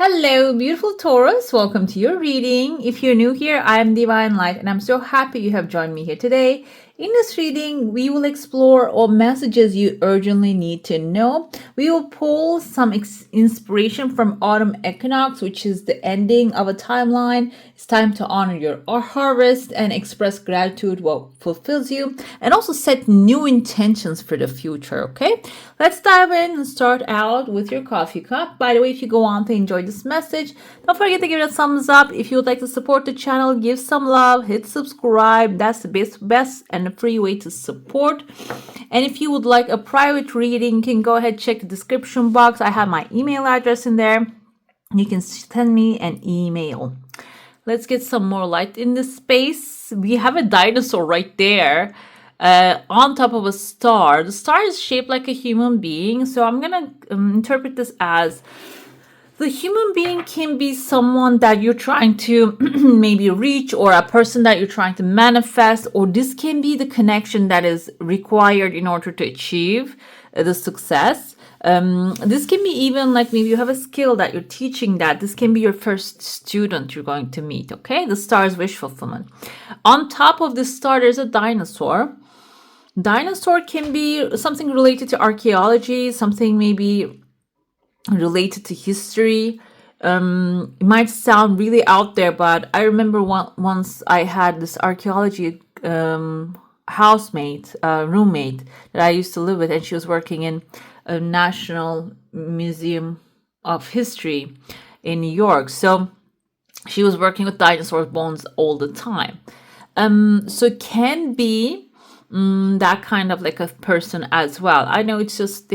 Hello, beautiful Taurus. Welcome to your reading. If you're new here, I am Divine Light, and I'm so happy you have joined me here today. In this reading, we will explore all messages you urgently need to know. We will pull some inspiration from autumn equinox, which is the ending of a timeline. It's time to honor your harvest and express gratitude what fulfills you, and also set new intentions for the future, okay? Let's dive in and start out with your coffee cup. By the way, if you go on to enjoy this message, don't forget to give it a thumbs up. If you would like to support the channel, give some love, hit subscribe. That's the best and free way to support. And if you would like a private reading, you can go ahead, check the description box. I have my email address in there. You can send me an email. Let's get some more light in this space. We have a dinosaur right there on top of a star. The star is shaped like a human being, so I'm gonna interpret this as the human being can be someone that you're trying to maybe reach, or a person that you're trying to manifest, or this can be the connection that is required in order to achieve the success. This can be even like maybe you have a skill that you're teaching, that this can be your first student you're going to meet, okay? The star is wish fulfillment. On top of the star, there's a dinosaur. Dinosaur can be something related to archaeology, something maybe related to history. It might sound really out there, but I remember once I had this archaeology roommate that I used to live with, and she was working in a National Museum of History in New York. So she was working with dinosaur bones all the time. So it can be that kind of like a person as well. I know it's just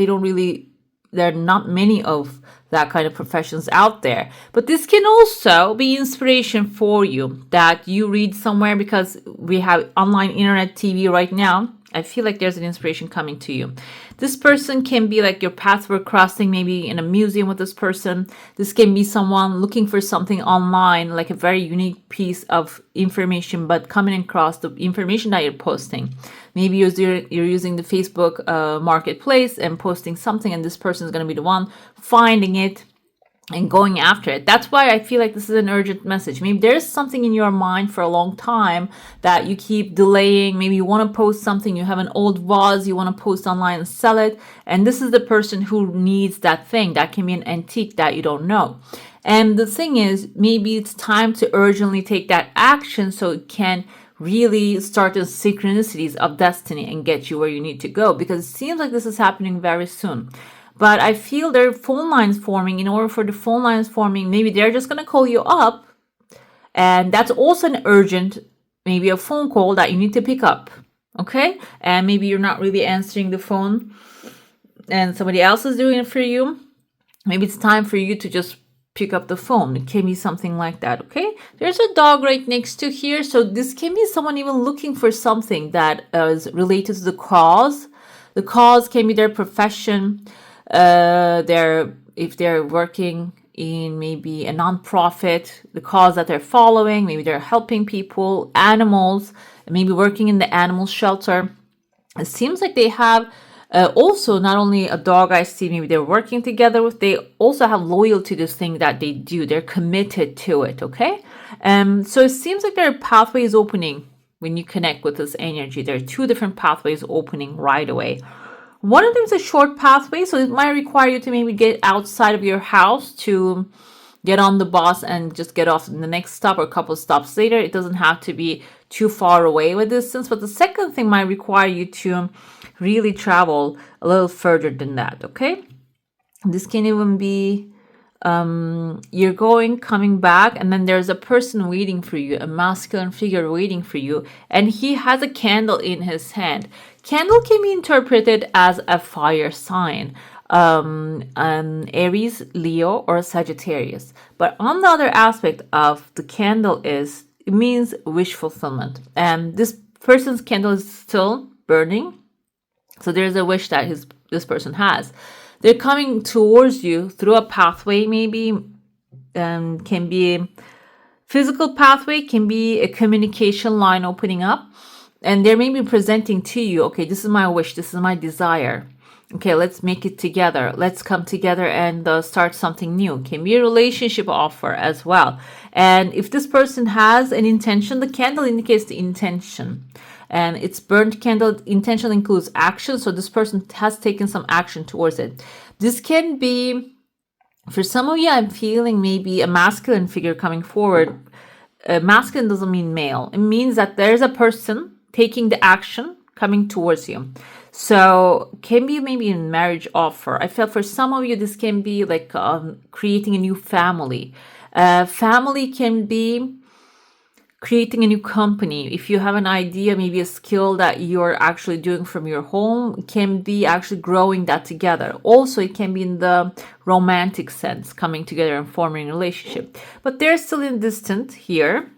there are not many of that kind of professions out there, but this can also be inspiration for you that you read somewhere, because we have online internet TV right now. I feel like there's an inspiration coming to you. This person can be like your paths were crossing, maybe in a museum with this person. This can be someone looking for something online, like a very unique piece of information, but coming across the information that you're posting. Maybe you're using the Facebook marketplace and posting something, and this person is going to be the one finding it and going after it. That's why I feel like this is an urgent message. Maybe there's something in your mind for a long time that you keep delaying. Maybe you want to post something, you have an old vase you want to post online and sell it, and this is the person who needs that thing. That can be an antique that you don't know. And the thing is, maybe it's time to urgently take that action so it can really start the synchronicities of destiny and get you where you need to go, because it seems like this is happening very soon. But I feel there are phone lines forming. In order for the phone lines forming, maybe they're just going to call you up. And that's also an urgent, maybe a phone call that you need to pick up. Okay? And maybe you're not really answering the phone and somebody else is doing it for you. Maybe it's time for you to just pick up the phone. It can be something like that. Okay? There's a dog right next to here. So this can be someone even looking for something that is related to the cause. The cause can be their profession. If they're working in maybe a non-profit, the cause that they're following, maybe they're helping people, animals, maybe working in the animal shelter. It seems like they have also not only a dog I see, maybe they're working together with, they also have loyalty to this thing that they do. They're committed to it, okay? So it seems like there are pathways opening when you connect with this energy. There are two different pathways opening right away. One of them is a short pathway, so it might require you to maybe get outside of your house to get on the bus and just get off in the next stop or a couple of stops later. It doesn't have to be too far away with distance, but the second thing might require you to really travel a little further than that, okay? This can even be you're coming back, and then there's a person waiting for you, a masculine figure waiting for you, and he has a candle in his hand. Candle can be interpreted as a fire sign, Aries, Leo, or Sagittarius. But on the other aspect of the candle it means wish fulfillment. And this person's candle is still burning, so there's a wish that this person has. They're coming towards you through a pathway, maybe can be a physical pathway, can be a communication line opening up, and they're maybe presenting to you, okay, this is my wish, this is my desire. Okay, let's make it together. Let's come together and start something new. Can be a relationship offer as well. And if this person has an intention, the candle indicates the intention. And it's burnt candle. Intention includes action. So this person has taken some action towards it. This can be, for some of you, I'm feeling maybe a masculine figure coming forward. Masculine doesn't mean male. It means that there's a person taking the action coming towards you. So can be maybe a marriage offer. I feel for some of you, this can be like creating a new family. Family can be creating a new company. If you have an idea, maybe a skill that you're actually doing from your home, can be actually growing that together. Also, it can be in the romantic sense, coming together and forming a relationship. But they're still in distant here.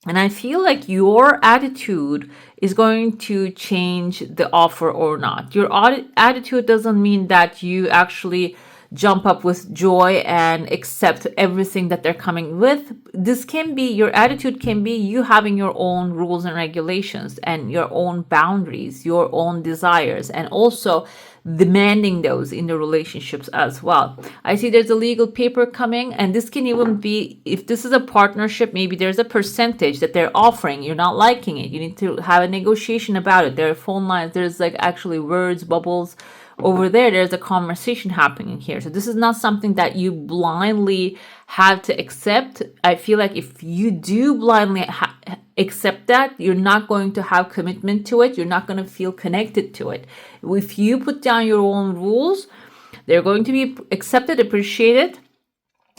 And I feel like your attitude is going to change the offer or not. Your attitude doesn't mean that you actually jump up with joy and accept everything that they're coming with. This can be, your attitude can be you having your own rules and regulations and your own boundaries, your own desires, and also demanding those in the relationships as well. I see there's a legal paper coming, and this can even be, if this is a partnership, maybe there's a percentage that they're offering. You're not liking it. You need to have a negotiation about it. There are phone lines. There's like actually words, bubbles. Over there, there's a conversation happening here. So this is not something that you blindly have to accept. I feel like if you do blindly accept that, you're not going to have commitment to it. You're not going to feel connected to it. If you put down your own rules, they're going to be accepted, appreciated.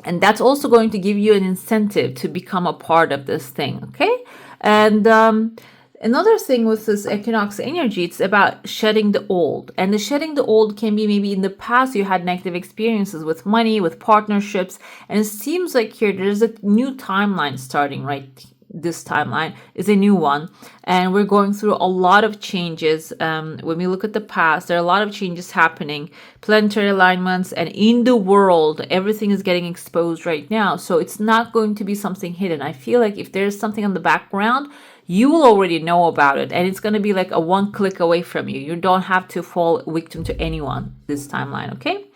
And that's also going to give you an incentive to become a part of this thing. Okay. And, another thing with this equinox energy, it's about shedding the old. And the shedding the old can be maybe in the past you had negative experiences with money, with partnerships. And it seems like here there's a new timeline starting, right? This timeline is a new one. And we're going through a lot of changes. When we look at the past, there are a lot of changes happening, planetary alignments, and in the world, everything is getting exposed right now. So it's not going to be something hidden. I feel like if there's something on the background, you will already know about it, and it's going to be like a one click away from you. You don't have to fall victim to anyone this timeline, okay?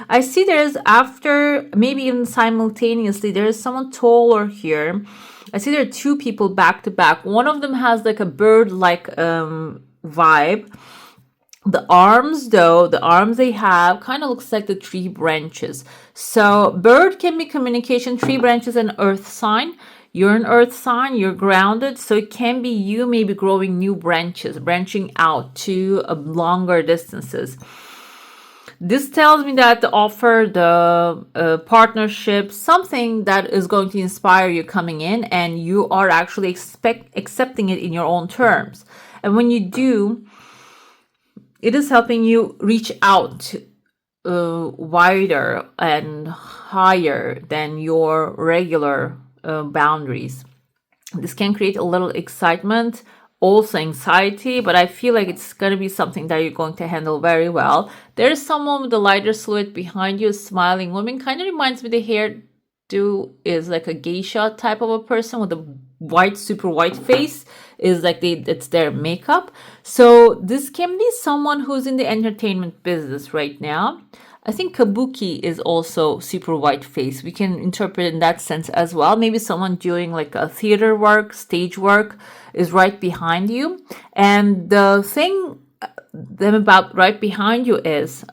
I see there's, after, maybe even simultaneously, there is someone taller here. I see there are two people back to back. One of them has like a bird-like vibe. The arms, though, the arms they have kind of looks like the tree branches. So bird can be communication, tree branches, and earth sign. You're an earth sign, you're grounded, so it can be you maybe growing new branches, branching out to longer distances. This tells me that the offer, the partnership, something that is going to inspire you coming in, and you are actually accepting it in your own terms. And when you do, it is helping you reach out wider and higher than your regular boundaries. This can create a little excitement, also anxiety, but I feel like it's going to be something that you're going to handle very well. There's someone with a lighter silhouette behind you, a smiling woman. Kind of reminds me, the hairdo is like a geisha type of a person with a white, super white face. Is like it's their makeup. So this can be someone who's in the entertainment business right now. I think kabuki is also super white face. We can interpret in that sense as well. Maybe someone doing like a theater work, stage work is right behind you. And the thing about right behind you is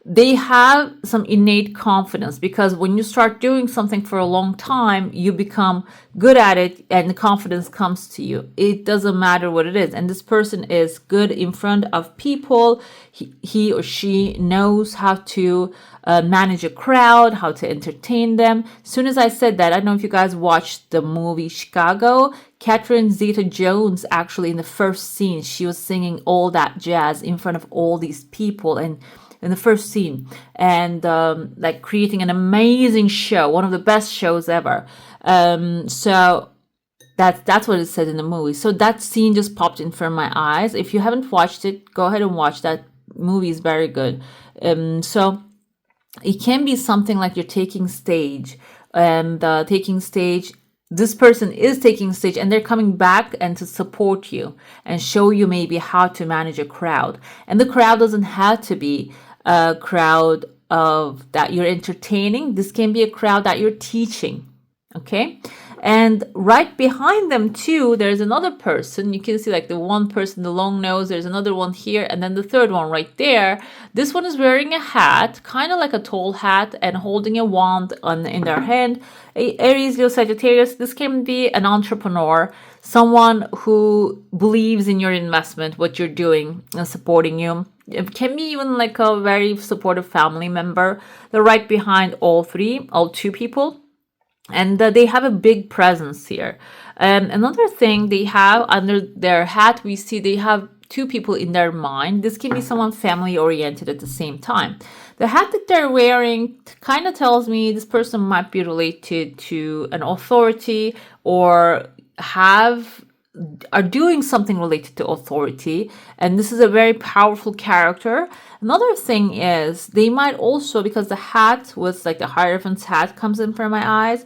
they have some innate confidence, because when you start doing something for a long time, you become good at it and the confidence comes to you. It doesn't matter what it is. And this person is good in front of people. He or she knows how to manage a crowd, how to entertain them. As soon as I said that, I don't know if you guys watched the movie Chicago. Catherine Zeta-Jones, actually in the first scene, she was singing all that jazz in front of all these people, and in the first scene, and like creating an amazing show, one of the best shows ever. So that's what it said in the movie. So that scene just popped in front of my eyes. If you haven't watched it, go ahead and watch that movie. Is very good. So it can be something like you're taking stage, and taking stage this person is taking stage and they're coming back and to support you and show you maybe how to manage a crowd. And the crowd doesn't have to be a crowd of that you're entertaining. This can be a crowd that you're teaching. Okay. And right behind them too, there's another person. You can see like the one person, the long nose, there's another one here, and then the third one right there. This one is wearing a hat, kind of like a tall hat, and holding a wand in their hand. Aries, Leo, Sagittarius, this can be an entrepreneur, someone who believes in your investment, what you're doing, and supporting you. It can be even like a very supportive family member. They're right behind all two people. And they have a big presence here. Another thing they have under their hat, we see they have two people in their mind. This can be someone family oriented at the same time. The hat that they're wearing kind of tells me this person might be related to an authority or are doing something related to authority. And this is a very powerful character. Another thing is they might also, because the hat with like the Hierophant's hat comes in front of my eyes,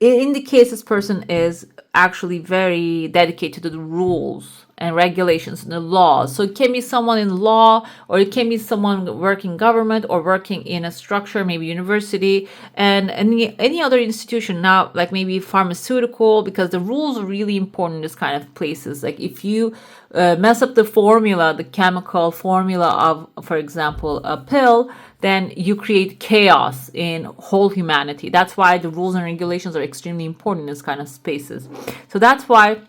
it indicates this person is actually very dedicated to the rules and regulations and the laws. So it can be someone in law, or it can be someone working government or working in a structure, maybe university and any other institution. Now, like maybe pharmaceutical, because the rules are really important in this kind of places. Like if you mess up the formula, the chemical formula of, for example, a pill, then you create chaos in whole humanity. That's why the rules and regulations are extremely important in this kind of spaces. So that's why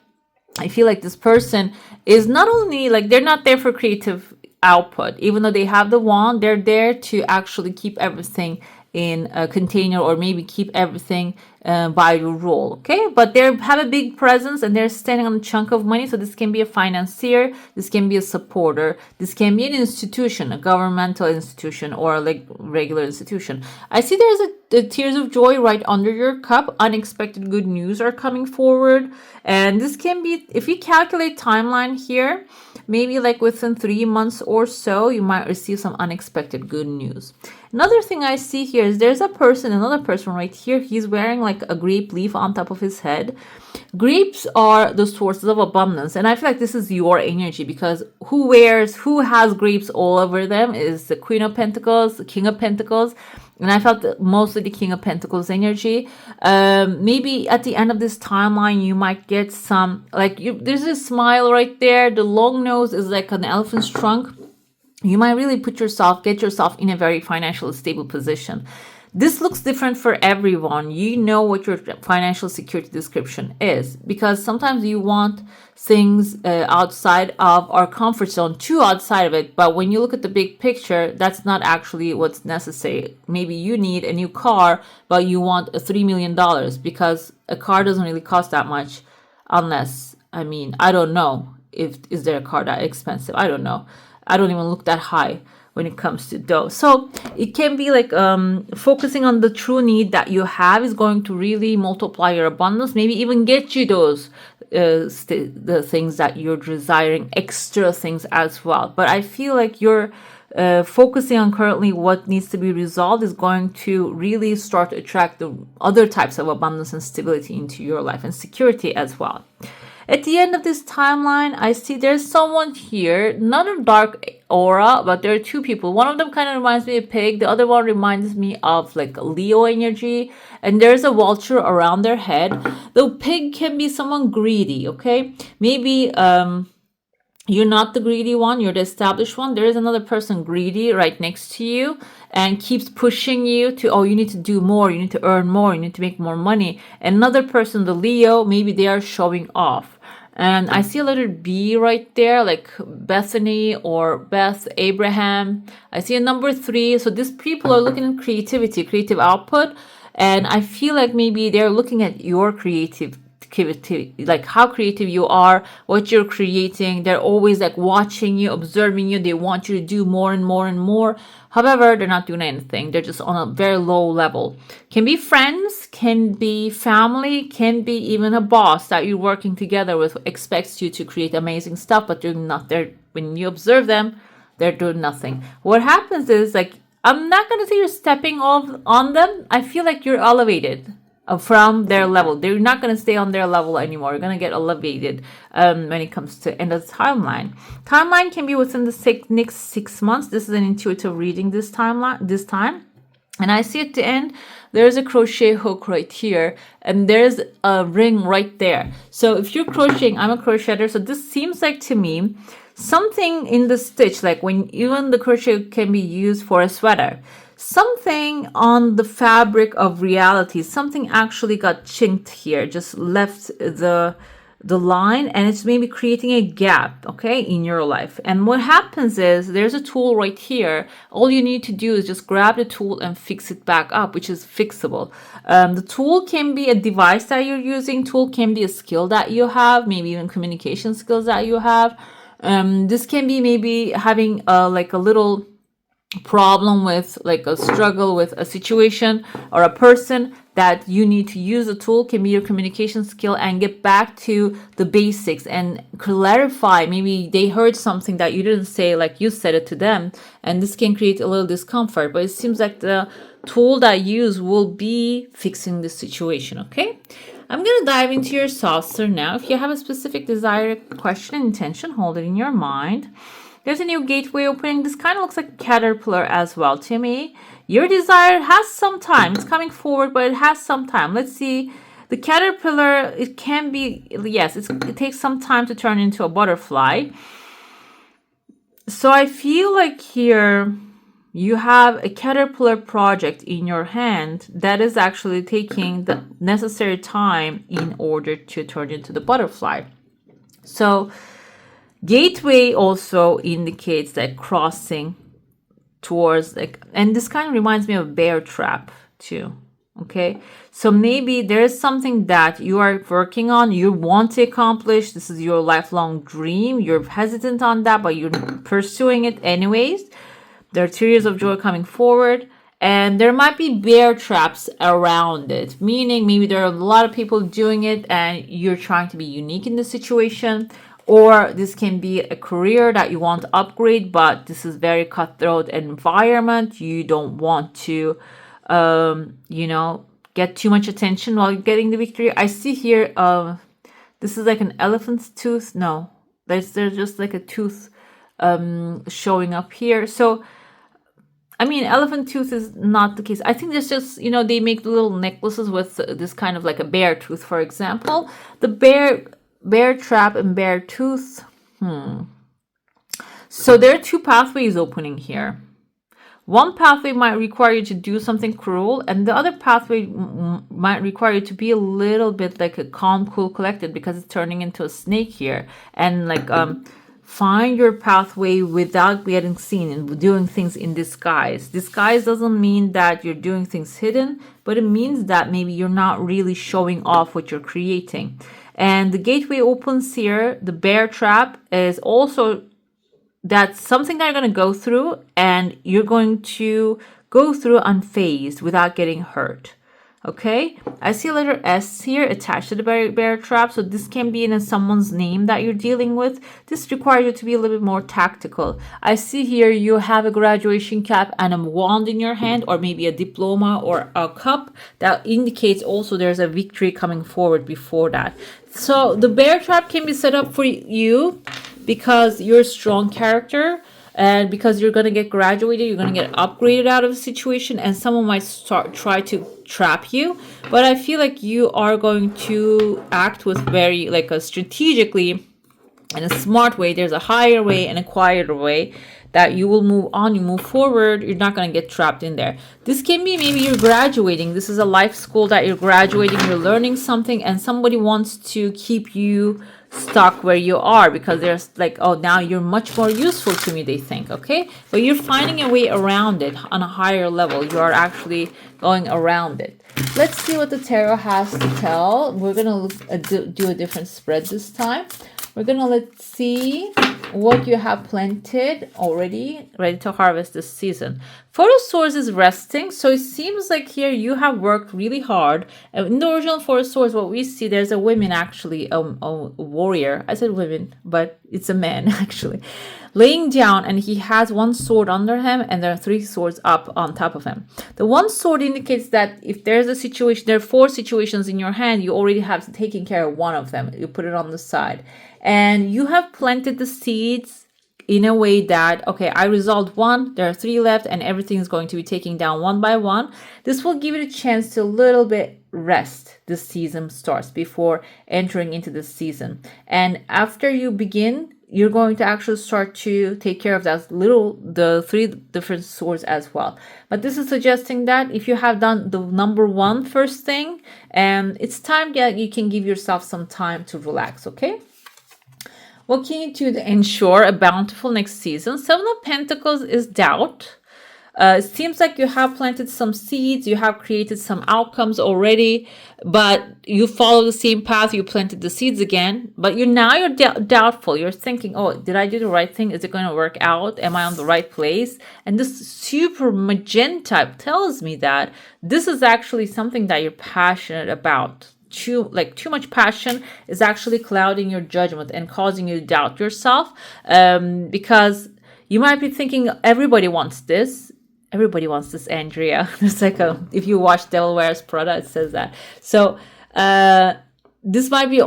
I feel like this person is not only like, they're not there for creative output. Even though they have the wand, they're there to actually keep everything in a container, or maybe keep everything by the rule. Okay, but they have a big presence and they're standing on a chunk of money. So this can be a financier, this can be a supporter, this can be an institution, a governmental institution, or like regular institution. I see there's a tears of joy right under your cup. Unexpected good news are coming forward, and this can be, if you calculate timeline here, maybe like within 3 months or so, you might receive some unexpected good news. Another thing I see here is there's another person right here. He's wearing like a grape leaf on top of his head. Grapes are the sources of abundance. And I feel like this is your energy, because who has grapes all over them is the Queen of Pentacles, the King of Pentacles. And I felt mostly the King of Pentacles energy. Maybe at the end of this timeline, you might get some, there's a smile right there. The long nose is like an elephant's trunk. You might really get yourself in a very financially stable position. This looks different for everyone. You know what your financial security description is, because sometimes you want things outside of our comfort zone, too outside of it. But when you look at the big picture, that's not actually what's necessary. Maybe you need a new car, but you want $3 million, because a car doesn't really cost that much, unless, I don't know is there a car that expensive? I don't know. I don't even look that high when it comes to those. So it can be like focusing on the true need that you have is going to really multiply your abundance, maybe even get you those the things that you're desiring, extra things as well. But I feel like you're focusing on currently what needs to be resolved is going to really start to attract the other types of abundance and stability into your life, and security as well. At the end of this timeline, I see there's someone here, not a dark aura, but there are two people. One of them kind of reminds me of pig. The other one reminds me of like Leo energy. And there's a vulture around their head. The pig can be someone greedy, okay? Maybe you're not the greedy one, you're the established one. There is another person greedy right next to you and keeps pushing you to, oh, you need to do more, you need to earn more, you need to make more money. Another person, the Leo, maybe they are showing off. And I see a letter B right there, like Bethany or Beth, Abraham. I see a number 3. So these people are looking at creativity, creative output. And I feel like maybe they're looking at your creativity, like how creative you are, what you're creating. They're always like watching you, observing you. They want you to do more and more and more. However, they're not doing anything. They're just on a very low level. Can be friends, can be family, can be even a boss that you're working together with, expects you to create amazing stuff, but you're not there. When you observe them, they're doing nothing. What happens is, like, I'm not going to say you're stepping off on them. I feel like you're elevated. from their level. They're not going to stay on their level anymore. You're going to get elevated when it comes to end of the timeline. Timeline can be within the next 6 months. This is an intuitive reading this time. And I see at the end, there's a crochet hook right here, and there's a ring right there. So if you're crocheting, I'm a crocheter, so this seems like to me something in the stitch, like when even the crochet can be used for a sweater. Something on the fabric of reality, something actually got chinked here, just left the line, and it's maybe creating a gap, okay, in your life. And what happens is there's a tool right here. All you need to do is just grab the tool and fix it back up, which is fixable. The tool can be a device that you're using. Tool can be a skill that you have, maybe even communication skills that you have. This can be maybe having like a little problem with, like a struggle with a situation or a person that you need to use a tool. Can be your communication skill and get back to the basics and clarify. Maybe they heard something that you didn't say, like you said it to them, and this can create a little discomfort, but it seems like the tool that you use will be fixing the situation. Okay, I'm going to dive into your saucer now. If you have a specific desire, question, and intention, hold it in your mind. There's a new gateway opening. This kind of looks like a caterpillar as well to me. Your desire has some time. It's coming forward, but it has some time. Let's see. The caterpillar, it can be, yes, it takes some time to turn into a butterfly. So I feel like here you have a caterpillar project in your hand that is actually taking the necessary time in order to turn into the butterfly. So gateway also indicates that crossing towards, like, and this kind of reminds me of a bear trap too. Okay, so maybe there's something that you are working on, you want to accomplish. This is your lifelong dream. You're hesitant on that, but you're pursuing it anyways. There are tears of joy coming forward, and there might be bear traps around it, meaning maybe there are a lot of people doing it and you're trying to be unique in the situation. Or this can be a career that you want to upgrade, but this is very cutthroat environment. You don't want to, get too much attention while getting the victory. I see here, this is like an elephant's tooth. No, there's just like a tooth showing up here. So, I mean, elephant tooth is not the case. I think there's just, they make little necklaces with this kind of like a bear tooth, for example. The bear trap and bear tooth. So there are two pathways opening here. One pathway might require you to do something cruel, and the other pathway might require you to be a little bit like a calm, cool, collected, because it's turning into a snake here. And like find your pathway without getting seen and doing things in disguise. Disguise doesn't mean that you're doing things hidden, but it means that maybe you're not really showing off what you're creating. And the gateway opens here. The bear trap is also, that's something that you're going to go through, and you're going to go through unfazed without getting hurt. Okay, I see a letter S here attached to the bear trap. So this can be in someone's name that you're dealing with. This requires you to be a little bit more tactical. I see here you have a graduation cap and a wand in your hand, or maybe a diploma or a cup. That indicates also there's a victory coming forward before that. So the bear trap can be set up for you because you're a strong character, and because you're going to get graduated, you're going to get upgraded out of a situation, and someone might try to trap you. But I feel like you are going to act with very, like, a strategically, in a smart way. There's a higher way and a quieter way that you will move on, you move forward. You're not going to get trapped in there. This can be maybe you're graduating. This is a life school that you're graduating, you're learning something, and somebody wants to keep you stuck where you are because there's like, oh, now you're much more useful to me, they think. Okay, but you're finding a way around it on a higher level. You are actually going around it. Let's see what the tarot has to tell. We're gonna do a different spread this time. We're gonna let's see what you have planted already, ready to harvest this season. Four of Swords is resting, so it seems like here you have worked really hard. In the original Four of Swords, what we see, there's a woman actually, a warrior. I said women, but it's a man actually. laying down, and he has one sword under him and there are three swords up on top of him. The one sword indicates that if there's a situation, there are four situations in your hand, you already have taken care of one of them. You put it on the side and you have planted the seeds in a way that, okay, I resolved one, there are three left, and everything is going to be taken down one by one. This will give it a chance to a little bit rest. This season starts before entering into the season. And after you begin, you're going to actually start to take care of the three different swords as well. But this is suggesting that if you have done the number one first thing, it's time that you can give yourself some time to relax, okay? What can you do to ensure a bountiful next season? Seven of Pentacles is doubt. It seems like you have planted some seeds, you have created some outcomes already, but you follow the same path, you planted the seeds again, but you're doubtful. You're thinking, oh, did I do the right thing? Is it going to work out? Am I on the right place? And this super magenta tells me that this is actually something that you're passionate about. Too much passion is actually clouding your judgment and causing you to doubt yourself, because you might be thinking everybody wants this, Andrea. It's like if you watch Devil Wears Prada, it says that. So this might be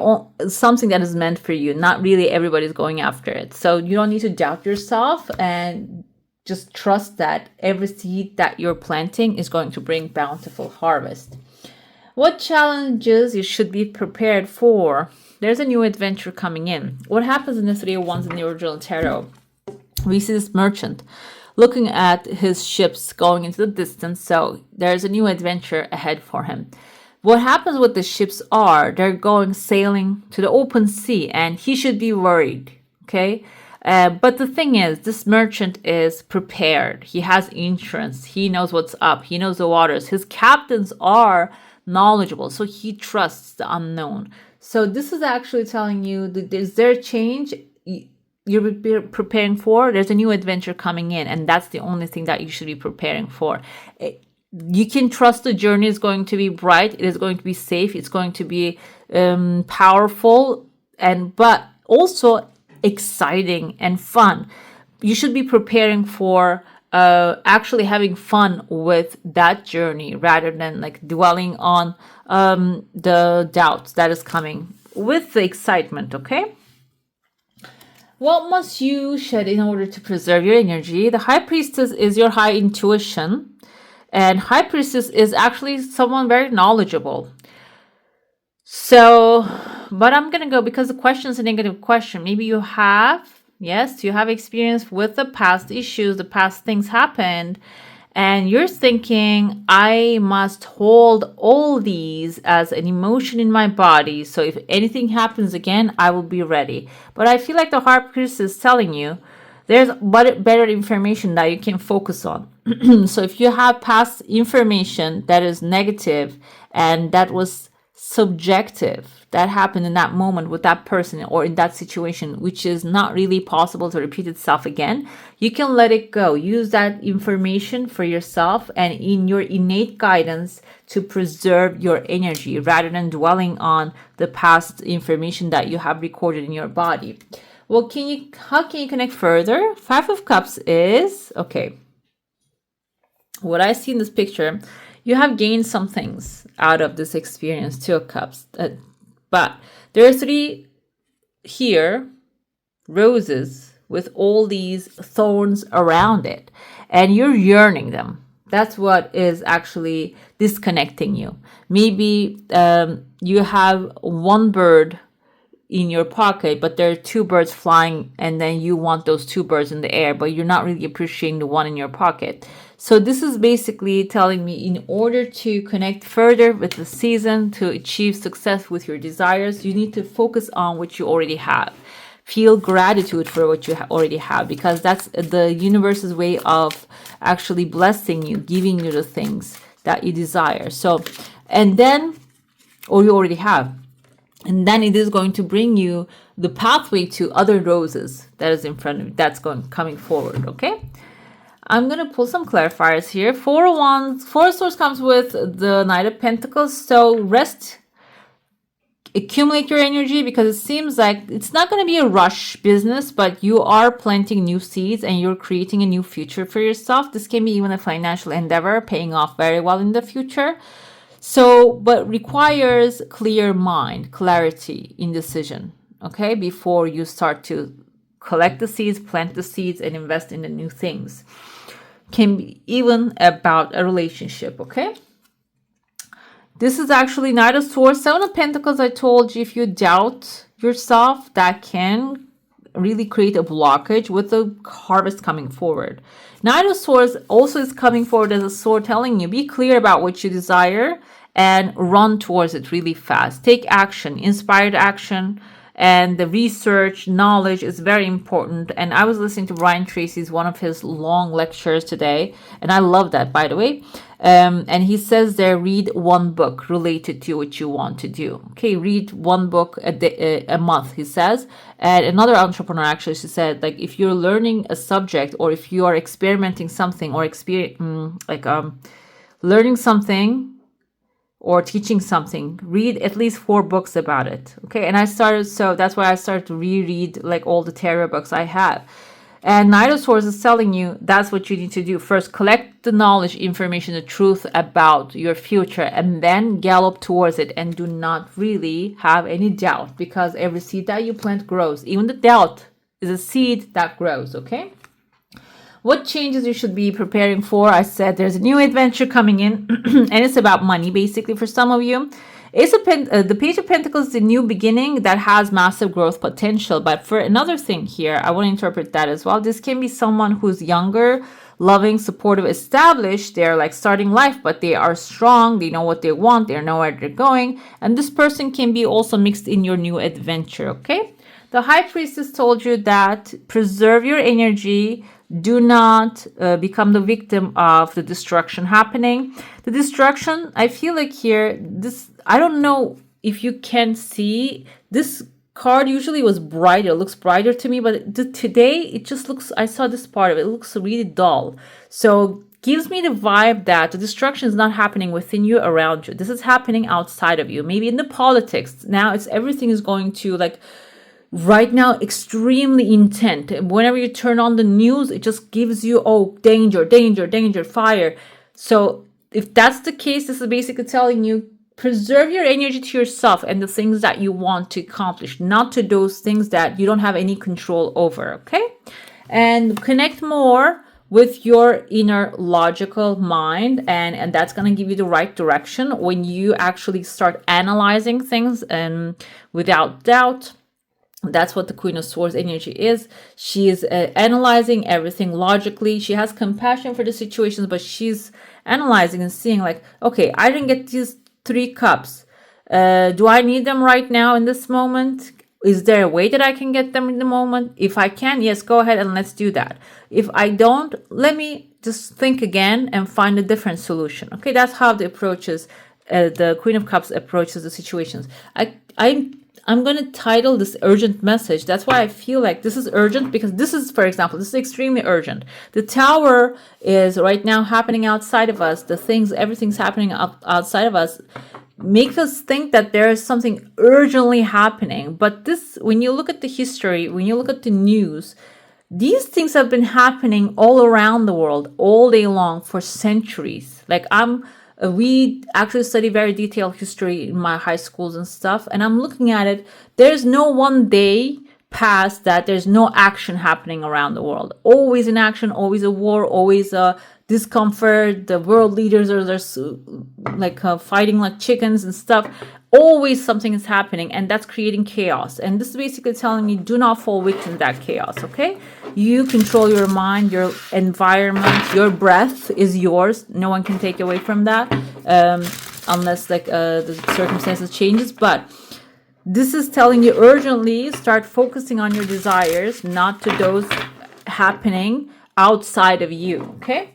something that is meant for you. Not really everybody's going after it, so you don't need to doubt yourself and just trust that every seed that you're planting is going to bring bountiful harvest. What challenges you should be prepared for? There's a new adventure coming in. What happens in the Three of Wands in the original tarot? We see this merchant looking at his ships going into the distance. So there's a new adventure ahead for him. What happens with the ships they're going sailing to the open sea, and he should be worried. Okay. But the thing is, this merchant is prepared. He has insurance. He knows what's up. He knows the waters. His captains are knowledgeable, so he trusts the unknown. So this is actually telling you that is there a change you're preparing for? There's a new adventure coming in, and that's the only thing that you should be preparing for. You can trust the journey is going to be bright, it is going to be safe, it's going to be powerful, but also exciting and fun. You should be preparing for actually having fun with that journey rather than dwelling on the doubts that is coming with the excitement, okay? What must you shed in order to preserve your energy? The High Priestess is your high intuition, and High Priestess is actually someone very knowledgeable. So, but I'm gonna go because the question is a negative question. Maybe you have experience with the past issues, the past things happened, and you're thinking, I must hold all these as an emotion in my body, so if anything happens again, I will be ready. But I feel like the High Priestess is telling you there's better information that you can focus on. So if you have past information that is negative and that was subjective, that happened in that moment with that person or in that situation, which is not really possible to repeat itself again, you can let it go. Use that information for yourself and in your innate guidance to preserve your energy rather than dwelling on the past information that you have recorded in your body. Well, how can you connect further? Five of Cups is, okay, what I see in this picture, you have gained some things out of this experience. Two of Cups. But there are three here, roses with all these thorns around it. And you're yearning them. That's what is actually disconnecting you. Maybe you have one bird in your pocket, but there are two birds flying, and then you want those two birds in the air, but you're not really appreciating the one in your pocket. So this is basically telling me in order to connect further with the season, to achieve success with your desires, you need to focus on what you already have. Feel gratitude for what you already have, because that's the universe's way of actually blessing you, giving you the things that you desire. So, and then, or you already have. And then it is going to bring you the pathway to other roses that is in front of you, that's coming forward, okay? I'm going to pull some clarifiers here. Four of Wands, Four of Swords comes with the Knight of Pentacles. So rest accumulate your energy, because it seems like it's not going to be a rush business, but you are planting new seeds and you're creating a new future for yourself. This can be even a financial endeavor paying off very well in the future. So, but requires clear mind, clarity in decision, okay, before you start to collect the seeds, plant the seeds, and invest in the new things. Can be even about a relationship, okay? This is actually Knight of Swords, Seven of Pentacles. I told you, if you doubt yourself, that can really create a blockage with the harvest coming forward. Knight of Swords also is coming forward as a sword, telling you, be clear about what you desire and run towards it really fast. Take action, inspired action, and the research, knowledge is very important. And I was listening to Brian Tracy's, one of his long lectures today, and I love that, by the way. And he says there, read one book related to what you want to do. Okay, read one book a month, he says. And another entrepreneur actually, she said, like, if you're learning a subject, or if you are experimenting something, or learning something or teaching something, read at least 4 books about it. Okay, and so that's why I started to reread like all the tarot books I have. And Knight of Swords is telling you that's what you need to do. First, collect the knowledge, information, the truth about your future, and then gallop towards it, and do not really have any doubt, because every seed that you plant grows. Even the doubt is a seed that grows, okay? What changes you should be preparing for? I said there's a new adventure coming in, and it's about money, basically, for some of you. The Page of Pentacles is a new beginning that has massive growth potential. But for another thing here, I want to interpret that as well. This can be someone who's younger, loving, supportive, established. They're like starting life, but they are strong. They know what they want. They know where they're going. And this person can be also mixed in your new adventure, okay? The High Priestess told you that preserve your energy. Do not become the victim of the destruction happening. The destruction, I feel like here, I don't know if you can see, this card usually was brighter, looks brighter to me, but today it just looks, I saw this part of it, it looks really dull. So gives me the vibe that the destruction is not happening within you, around you. This is happening outside of you, maybe in the politics. Now everything is going to, like, right now, extremely intense. Whenever you turn on the news, it just gives you, oh, danger, danger, danger, fire. So if that's the case, this is basically telling you, preserve your energy to yourself and the things that you want to accomplish, not to those things that you don't have any control over, okay? And connect more with your inner logical mind, and that's going to give you the right direction when you actually start analyzing things and without doubt. That's what the Queen of Swords energy is. She is analyzing everything logically. She has compassion for the situations, but she's analyzing and seeing, like, okay, I didn't get these 3 cups. Do I need them right now in this moment? Is there a way that I can get them in the moment? If I can, yes, go ahead and let's do that. If I don't, let me just think again and find a different solution. Okay, that's how the the Queen of Cups approaches the situations. I'm going to title this urgent message. That's why I feel like this is urgent, because this is, for example, this is extremely urgent. The Tower is right now happening outside of us. Everything's happening outside of us. Makes us think that there is something urgently happening. But this, when you look at the history, when you look at the news, these things have been happening all around the world, all day long, for centuries. Like we actually study very detailed history in my high schools and stuff, and I'm looking at it. There's no one day past that there's no action happening around the world. Always in action, always a war, always a discomfort. The world leaders are like fighting like chickens and stuff. Always something is happening, and that's creating chaos. And this is basically telling me, do not fall victim to that chaos, okay? You control your mind, your environment, your breath is yours. No one can take away from that, unless the circumstances changes. But this is telling you urgently start focusing on your desires, not to those happening outside of you, okay?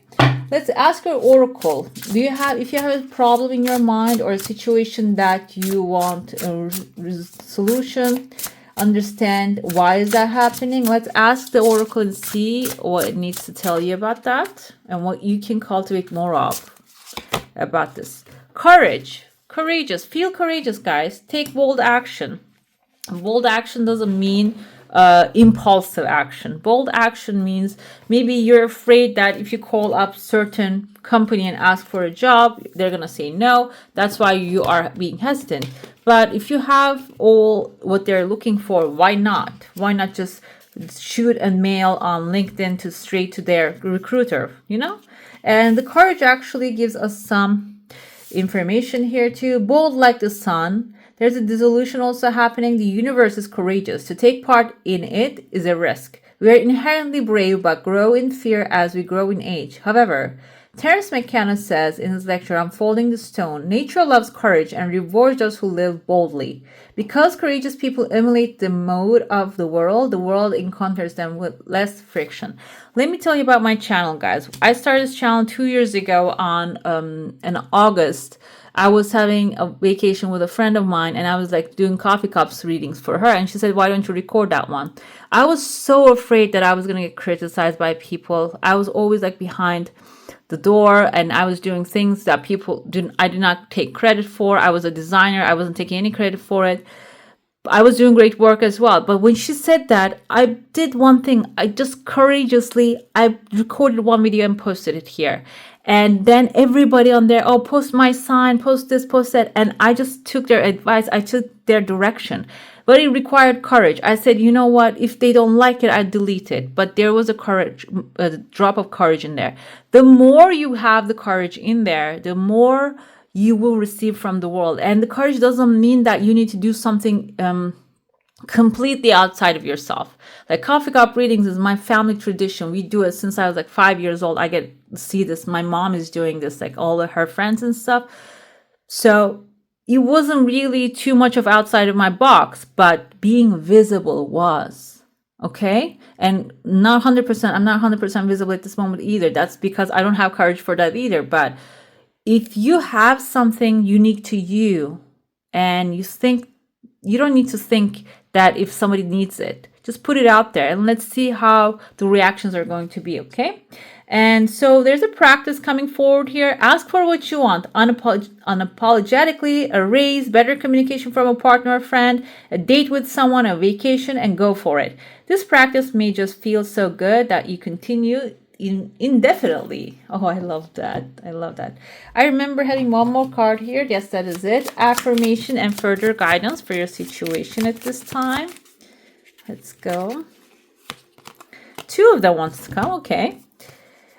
Let's ask your oracle. If you have a problem in your mind or a situation that you want a solution, understand why is that happening. Let's ask the oracle and see what it needs to tell you about that and what you can cultivate more of about this. Courage. Courageous. Feel courageous, guys. Take bold action. Bold action doesn't mean impulsive action. Bold action means maybe you're afraid that if you call up certain company and ask for a job, they're gonna say no. That's why you are being hesitant. But if you have all what they're looking for, why not? Why not just shoot a mail on LinkedIn to straight to their recruiter, you know? And the courage actually gives us some information here too. Bold like the sun. There's a dissolution also happening. The universe is courageous. To take part in it is a risk. We are inherently brave but grow in fear as we grow in age. However, Terence McKenna says in his lecture, Unfolding the Stone, nature loves courage and rewards those who live boldly. Because courageous people emulate the mode of the world encounters them with less friction. Let me tell you about my channel, guys. I started this channel 2 years ago in August. I was having a vacation with a friend of mine and I was like doing coffee cups readings for her. And she said, why don't you record that one? I was so afraid that I was going to get criticized by people. I was always like behind the door and I was doing things that I did not take credit for. I was a designer. I wasn't taking any credit for it. I was doing great work as well. But when she said that, I did one thing. I just courageously, I recorded one video and posted it here. And then everybody on there, oh, post my sign, post this, post that. And I just took their advice. I took their direction. But it required courage. I said, you know what? If they don't like it, I delete it. But there was a drop of courage in there. The more you have the courage in there, the more you will receive from the world. And the courage doesn't mean that you need to do something completely outside of yourself. Like coffee cup readings is my family tradition. We do it since I was like 5 years old. I get to see this. My mom is doing this, like all of her friends and stuff. So it wasn't really too much of outside of my box, but being visible was. Okay? And not 100%, I'm not 100% visible at this moment either. That's because I don't have courage for that either. But if you have something unique to you and you think, you don't need to think that if somebody needs it, just put it out there and let's see how the reactions are going to be, okay? And so there's a practice coming forward here. Ask for what you want, unapologetically, a raise, better communication from a partner or friend, a date with someone, a vacation, and go for it. This practice may just feel so good that you continue indefinitely. Oh, I love that. I love that. I remember having one more card here. Yes, that is it. Affirmation and further guidance for your situation at this time. Let's go. 2 of them wants to come. Okay.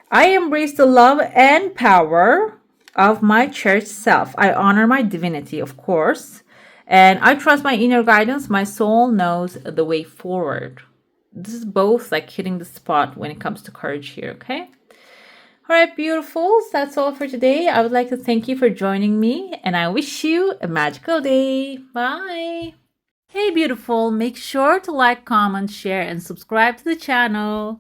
I embrace the love and power of my church self. I honor my divinity, of course. And I trust my inner guidance. My soul knows the way forward. This is both like hitting the spot when it comes to courage here, okay? All right, beautifuls, that's all for today. I would like to thank you for joining me, and I wish you a magical day. Bye. Hey, beautiful, make sure to like, comment, share, and subscribe to the channel.